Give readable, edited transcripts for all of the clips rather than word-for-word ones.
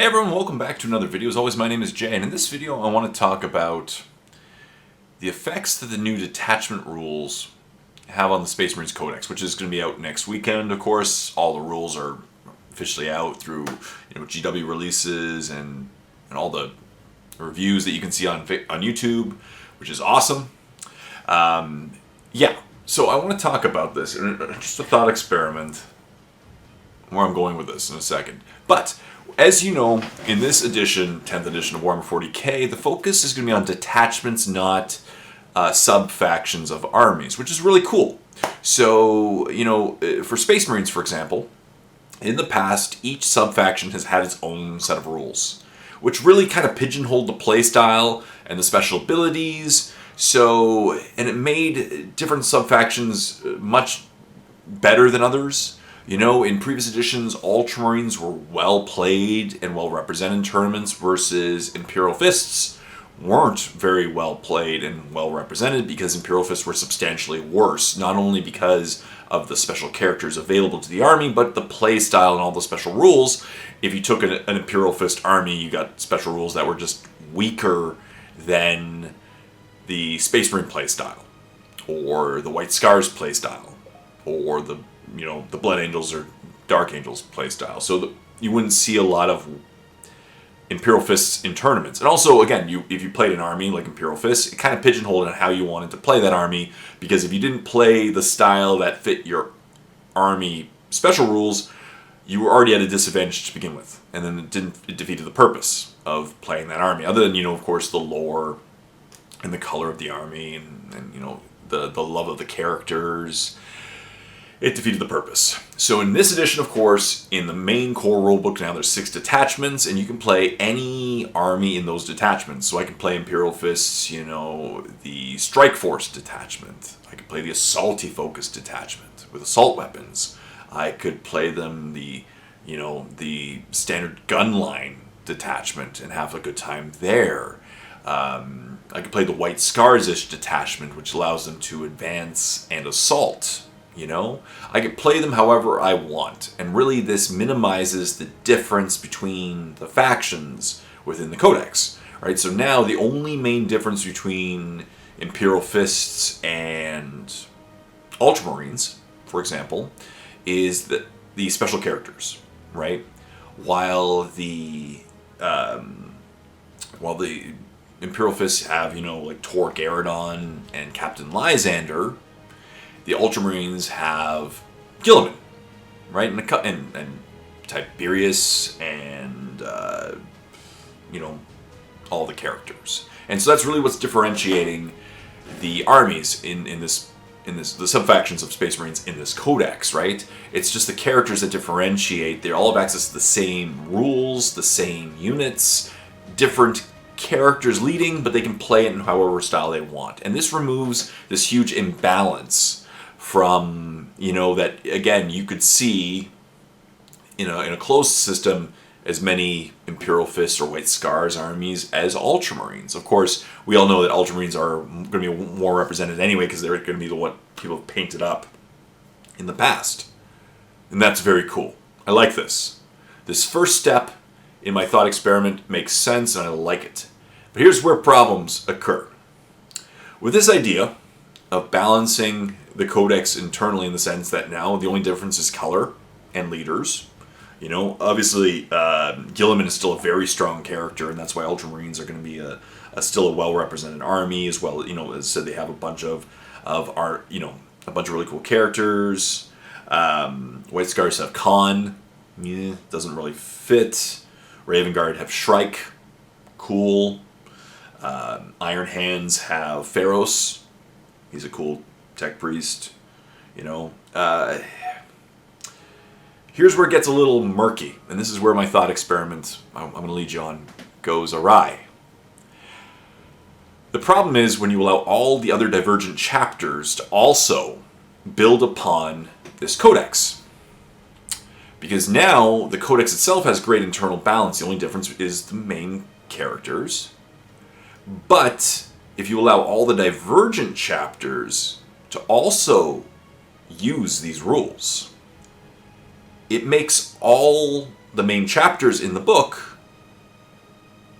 Hey everyone, welcome back to another video. As always, my name is Jay, and in this video I want to talk about the effects that the new detachment rules have on the Space Marines Codex, which is going to be out next weekend, of course. All the rules are officially out through GW releases and all the reviews that you can see on YouTube, which is awesome. Yeah, so I want to talk about this, and just a thought experiment, where I'm going with this in a second. But as you know, in this edition, 10th edition of Warhammer 40k, the focus is going to be on detachments, not sub-factions of armies, which is really cool. So, for Space Marines, for example, in the past, each sub-faction has had its own set of rules, which really kind of pigeonholed the playstyle and the special abilities. So, and it made different sub-factions much better than others. In previous editions, Ultramarines were well played and well represented in tournaments versus Imperial Fists weren't very well played and well represented because Imperial Fists were substantially worse, not only because of the special characters available to the army, but the play style and all the special rules. If you took an Imperial Fist army, you got special rules that were just weaker than the Space Marine play style, or the White Scars play style, or the Blood Angels or Dark Angels playstyle. So you wouldn't see a lot of Imperial Fists in tournaments. And also, again, if you played an army like Imperial Fists, it kind of pigeonholed on how you wanted to play that army, because if you didn't play the style that fit your army special rules, you were already at a disadvantage to begin with. And then it defeated the purpose of playing that army. Other than, of course, the lore and the color of the army and the love of the characters. It defeated the purpose. So in this edition, of course, in the main core rulebook now, there's 6 detachments, and you can play any army in those detachments. So I can play Imperial Fists, the Strike Force detachment. I could play the Assaulty Focus detachment with assault weapons. I could play them the standard gunline detachment and have a good time there. I could play the White Scars-ish detachment, which allows them to advance and assault. I can play them however I want, and really this minimizes the difference between the factions within the Codex, right? So now the only main difference between Imperial Fists and Ultramarines, for example, is the special characters, right? While the Imperial Fists have, like Tor Garadon and Captain Lysander, the Ultramarines have Gilliman, right? And Tiberius and, all the characters. And so that's really what's differentiating the armies in the sub-factions of Space Marines in this codex, right? It's just the characters that differentiate. They all have access to the same rules, the same units, different characters leading, but they can play it in however style they want. And this removes this huge imbalance from, that, again, you could see in a closed system as many Imperial Fists or White Scars armies as Ultramarines. Of course, we all know that Ultramarines are going to be more represented anyway because they're going to be what people have painted up in the past. And that's very cool. I like this. This first step in my thought experiment makes sense and I like it. But here's where problems occur. With this idea of balancing the codex internally, in the sense that now the only difference is color and leaders. Obviously Gilliman is still a very strong character, and that's why Ultramarines are going to be still a well-represented army as well. As I said, they have a bunch of really cool characters. White Scars have Khan, doesn't really fit. Raven Guard have Shrike, cool. Iron Hands have Pharos. He's a cool tech priest, Here's where it gets a little murky, and this is where my thought experiment, I'm going to lead you on, goes awry. The problem is when you allow all the other Divergent chapters to also build upon this codex. Because now the codex itself has great internal balance. The only difference is the main characters. But if you allow all the Divergent chapters to also use these rules, it makes all the main chapters in the book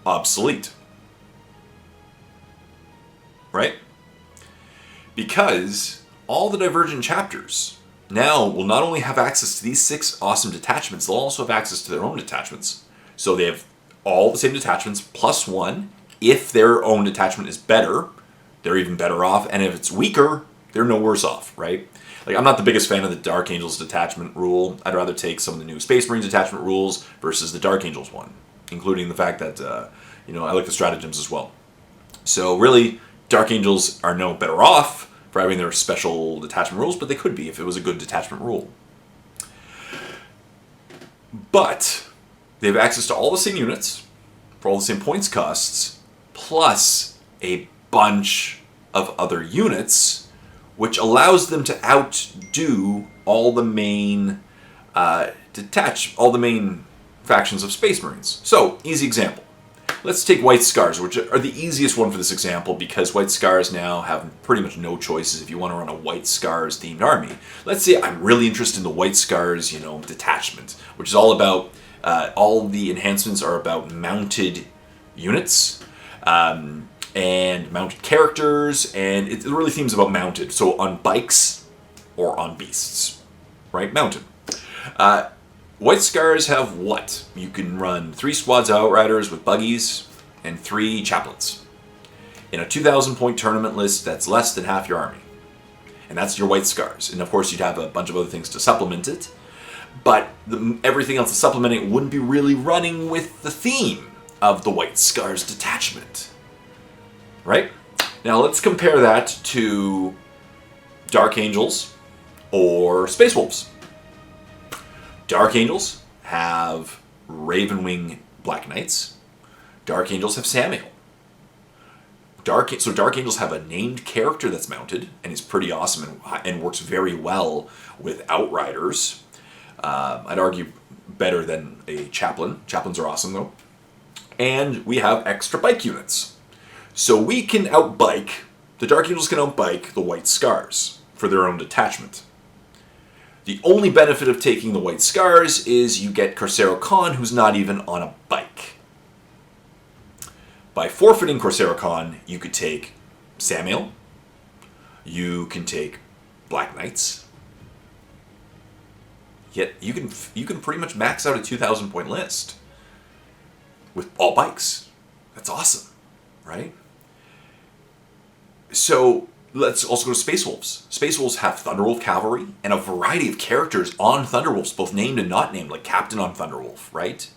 obsolete. Right? Because all the Divergent chapters now will not only have access to these 6 awesome detachments, they'll also have access to their own detachments. So they have all the same detachments plus 1. If their own detachment is better, they're even better off. And if it's weaker, they're no worse off, right? Like, I'm not the biggest fan of the Dark Angels detachment rule. I'd rather take some of the new Space Marines detachment rules versus the Dark Angels one, including the fact that, I like the stratagems as well. So really, Dark Angels are no better off for having their special detachment rules, but they could be if it was a good detachment rule. But they have access to all the same units for all the same points costs, plus a bunch of other units, which allows them to outdo all the main all the main factions of Space Marines. So, easy example. Let's take White Scars, which are the easiest one for this example, because White Scars now have pretty much no choices if you want to run a White Scars themed army. Let's say I'm really interested in the White Scars, detachment, which is all about, all the enhancements are about mounted units, and mounted characters, and it really themes about mounted. So on bikes or on beasts, right? Mounted. White Scars have what? You can run 3 squads of Outriders with buggies and 3 chaplains. In a 2,000 point tournament list, that's less than half your army. And that's your White Scars. And of course you'd have a bunch of other things to supplement it, but everything else to supplement it wouldn't be really running with the theme of the White Scars detachment. Right? Now let's compare that to Dark Angels or Space Wolves. Dark Angels have Ravenwing Black Knights. Dark Angels have Samael. So Dark Angels have a named character that's mounted and is pretty awesome and works very well with Outriders. I'd argue better than a Chaplain. Chaplains are awesome though. And we have extra bike units. So we can outbike, the Dark Angels can outbike the White Scars for their own detachment. The only benefit of taking the White Scars is you get Corsaro Khan, who's not even on a bike. By forfeiting Corsaro Khan, you could take Samael, you can take Black Knights, yet you can pretty much max out a 2,000 point list with all bikes. That's awesome, right? So let's also go to Space Wolves. Space Wolves have Thunderwolf Cavalry and a variety of characters on Thunderwolves, both named and not named, like Captain on Thunderwolf, right?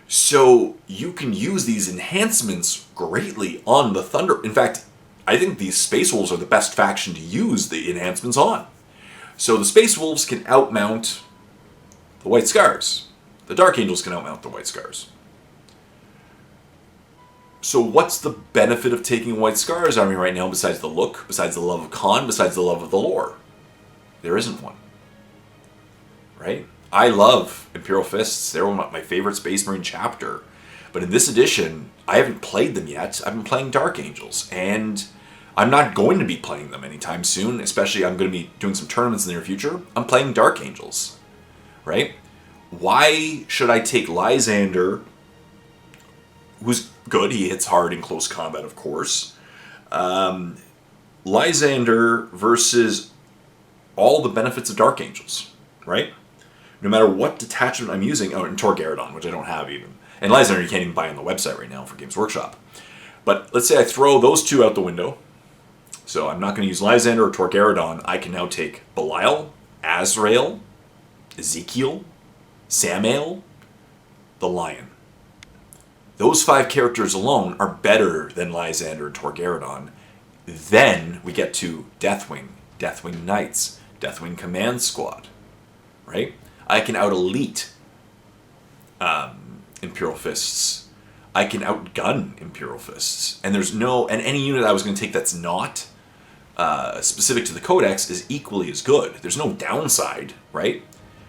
So you can use these enhancements greatly on the Thunder. In fact, I think these Space Wolves are the best faction to use the enhancements on. So the Space Wolves can outmount the White Scars. The Dark Angels can outmount the White Scars. So what's the benefit of taking a White Scars army right now besides the look, besides the love of Khan, besides the love of the lore? There isn't one. Right? I love Imperial Fists. They're one of my favorite Space Marine chapter. But in this edition, I haven't played them yet. I've been playing Dark Angels. And I'm not going to be playing them anytime soon. Especially I'm going to be doing some tournaments in the near future. I'm playing Dark Angels. Right? Why should I take Lysander, who's good, he hits hard in close combat, of course. Lysander versus all the benefits of Dark Angels, right? No matter what detachment I'm using, and Torgaradon, which I don't have even. And Lysander you can't even buy on the website right now for Games Workshop. But let's say I throw those two out the window. So I'm not going to use Lysander or Torgaradon. I can now take Belial, Azrael, Ezekiel, Samael, the Lion. Those 5 characters alone are better than Lysander and Torgaradon. Then we get to Deathwing, Deathwing Knights, Deathwing Command Squad, right? I can out-elite Imperial Fists. I can outgun Imperial Fists. And any unit I was going to take that's not specific to the codex is equally as good. There's no downside, right?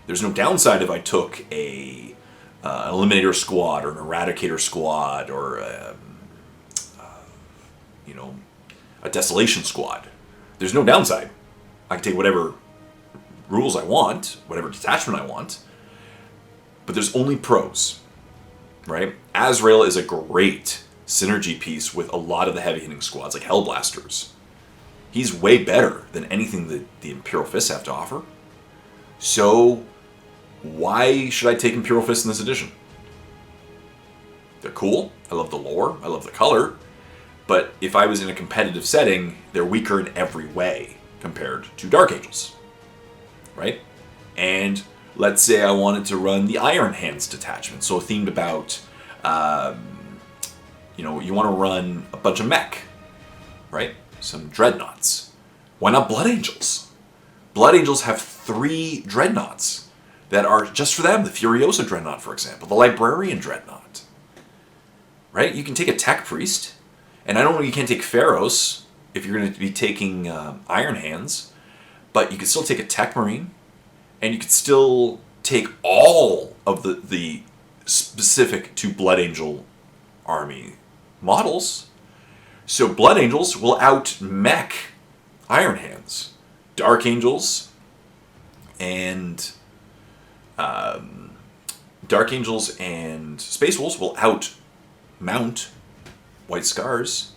There's no downside if I took an Eliminator Squad or an Eradicator Squad or a Desolation Squad. There's no downside. I can take whatever rules I want, whatever detachment I want, but there's only pros. right? Azrael is a great synergy piece with a lot of the heavy hitting squads, like Hellblasters. He's way better than anything that the Imperial Fists have to offer. So, why should I take Imperial Fists in this edition? They're cool. I love the lore. I love the color. But if I was in a competitive setting, they're weaker in every way compared to Dark Angels. Right? And let's say I wanted to run the Iron Hands detachment. So themed about, you want to run a bunch of mech. Right? Some dreadnoughts. Why not Blood Angels? Blood Angels have 3 dreadnoughts that are just for them. The Furiosa dreadnought, for example. The Librarian dreadnought. Right? You can take a Tech Priest. And I don't know, you can't take Pharaohs if you're going to be taking Iron Hands. But you can still take a Tech Marine. And you can still take all of the specific to Blood Angel army models. So Blood Angels will out-mech Iron Hands. Dark Angels and Space Wolves will out-mount White Scars.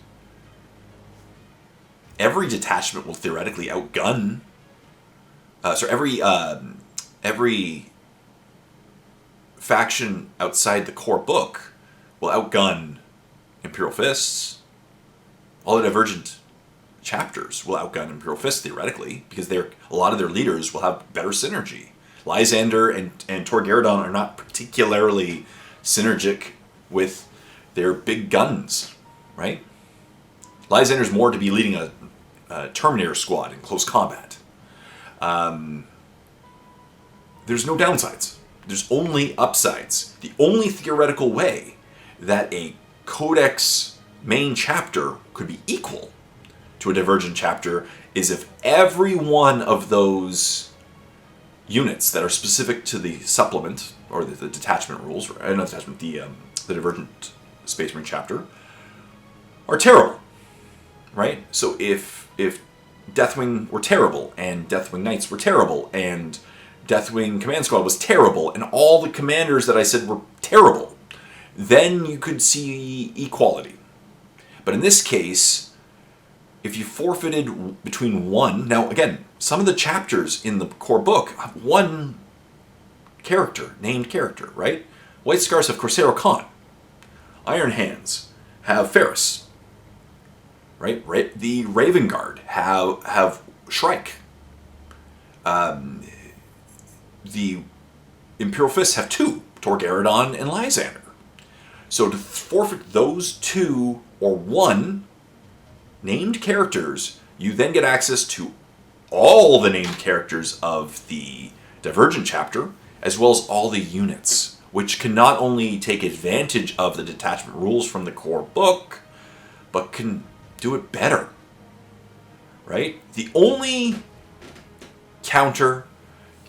Every detachment will theoretically outgun. Every faction outside the core book will outgun Imperial Fists. All the Divergent chapters will outgun Imperial Fists theoretically, because a lot of their leaders will have better synergy. Lysander and Torgaradon are not particularly synergic with their big guns, right? Lysander's more to be leading a Terminator squad in close combat. There's no downsides. There's only upsides. The only theoretical way that a codex main chapter could be equal to a Divergent chapter is if every one of those units that are specific to the supplement, or the detachment rules, or not detachment, the Divergent Space Marine chapter, are terrible, right? So if Deathwing were terrible, and Deathwing Knights were terrible, and Deathwing Command Squad was terrible, and all the commanders that I said were terrible, then you could see equality. But in this case, if you forfeited between one... Now, again, some of the chapters in the core book have one character, named character, right? White Scars have Corsaro Khan. Iron Hands have Ferris. Right? The Raven Guard have Shrike. The Imperial Fists have 2, Torgaradon and Lysander. So to forfeit those 2 or 1 named characters, you then get access to all the named characters of the Divergent chapter, as well as all the units, which can not only take advantage of the detachment rules from the core book, but can do it better. Right? The only counter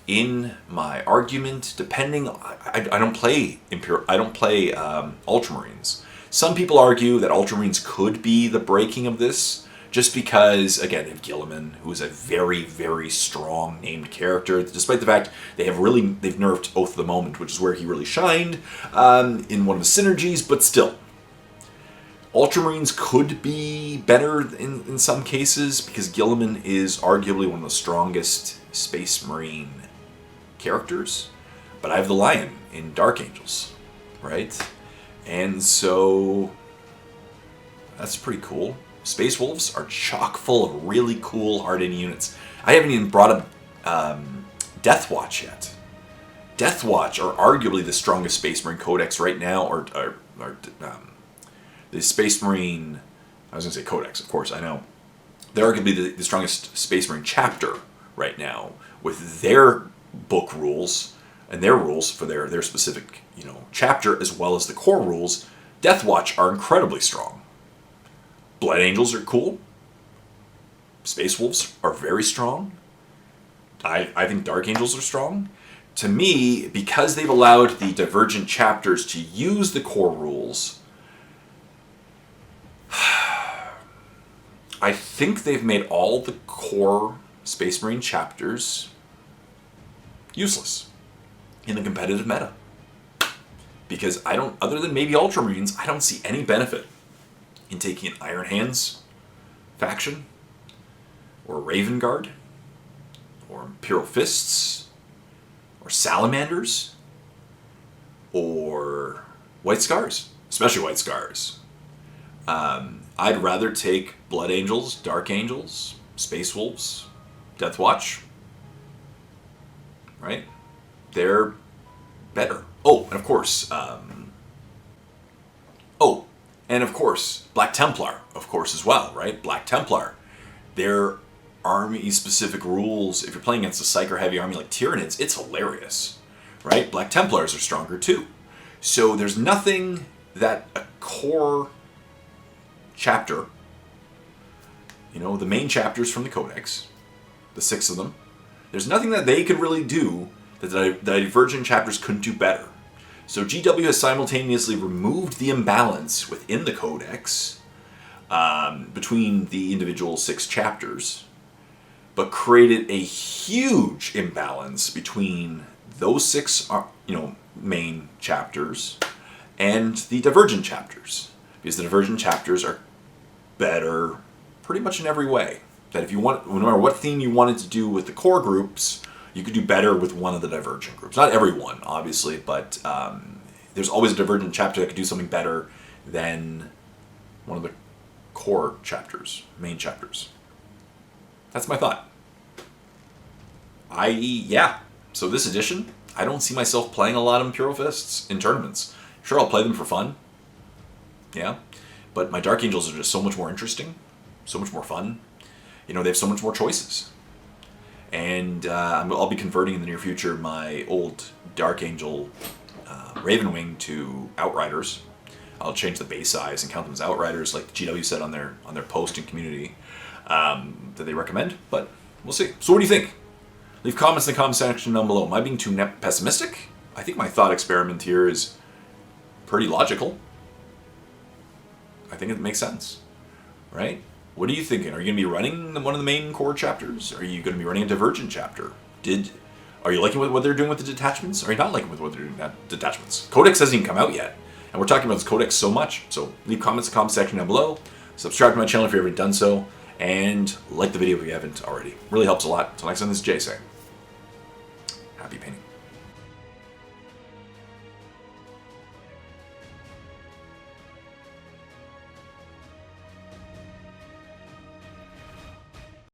in my argument, depending, I don't play Ultramarines. Some people argue that Ultramarines could be the breaking of this, just because, again, they have Gilliman, who is a very, very strong named character, despite the fact they've nerfed Oath of the Moment, which is where he really shined in one of the synergies, but still. Ultramarines could be better in some cases, because Gilliman is arguably one of the strongest Space Marine characters, but I have the Lion in Dark Angels, right? And so that's pretty cool. Space Wolves are chock full of really cool hard-hitting units. I haven't even brought up Deathwatch yet. Deathwatch are arguably the strongest Space Marine codex right now, or the Space Marine... I was going to say codex, of course, I know. They're arguably the strongest Space Marine chapter right now, with their book rules and their rules for their specific chapter, as well as the core rules. Deathwatch are incredibly strong. Blood Angels are cool. Space Wolves are very strong. I think Dark Angels are strong. To me, because they've allowed the Divergent chapters to use the core rules, I think they've made all the core Space Marine chapters useless in the competitive meta. Because I don't, other than maybe Ultramarines, I don't see any benefit in taking an Iron Hands faction, or Raven Guard, or Imperial Fists, or Salamanders, or White Scars, especially White Scars. I'd rather take Blood Angels, Dark Angels, Space Wolves, Death Watch. Right? They're better. Oh, and of course, Black Templar, of course, as well, right? Black Templar. Their army-specific rules, if you're playing against a Psyker-heavy army like Tyranids, it's hilarious, right? Black Templars are stronger too. So there's nothing that a core chapter, the main chapters from the codex, the 6 of them, there's nothing that they could really do that the Divergent chapters couldn't do better. So GW has simultaneously removed the imbalance within the codex between the individual 6 chapters, but created a huge imbalance between those 6 main chapters and the Divergent chapters. Because the Divergent chapters are better pretty much in every way. That if you want, no matter what theme you wanted to do with the core groups, you could do better with one of the Divergent groups. Not every one, obviously, but there's always a Divergent chapter that could do something better than one of the core chapters, main chapters. That's my thought. So this edition, I don't see myself playing a lot of Imperial Fists in tournaments. Sure, I'll play them for fun. Yeah. But my Dark Angels are just so much more interesting, so much more fun. They have so much more choices. And I'll be converting in the near future my old Dark Angel Ravenwing to Outriders. I'll change the base size and count them as Outriders, like the GW said on their post in community that they recommend. But we'll see. So what do you think? Leave comments in the comment section down below. Am I being too pessimistic? I think my thought experiment here is pretty logical. I think it makes sense, right? What are you thinking? Are you going to be running one of the main core chapters? Are you going to be running a Divergent chapter? Are you liking what they're doing with the detachments? Or are you not liking what they're doing with detachments? Codex hasn't even come out yet, and we're talking about this codex so much. So leave comments in the comment section down below. Subscribe to my channel if you haven't done so, and like the video if you haven't already. Really helps a lot. Until next time, this is Jay saying, happy painting.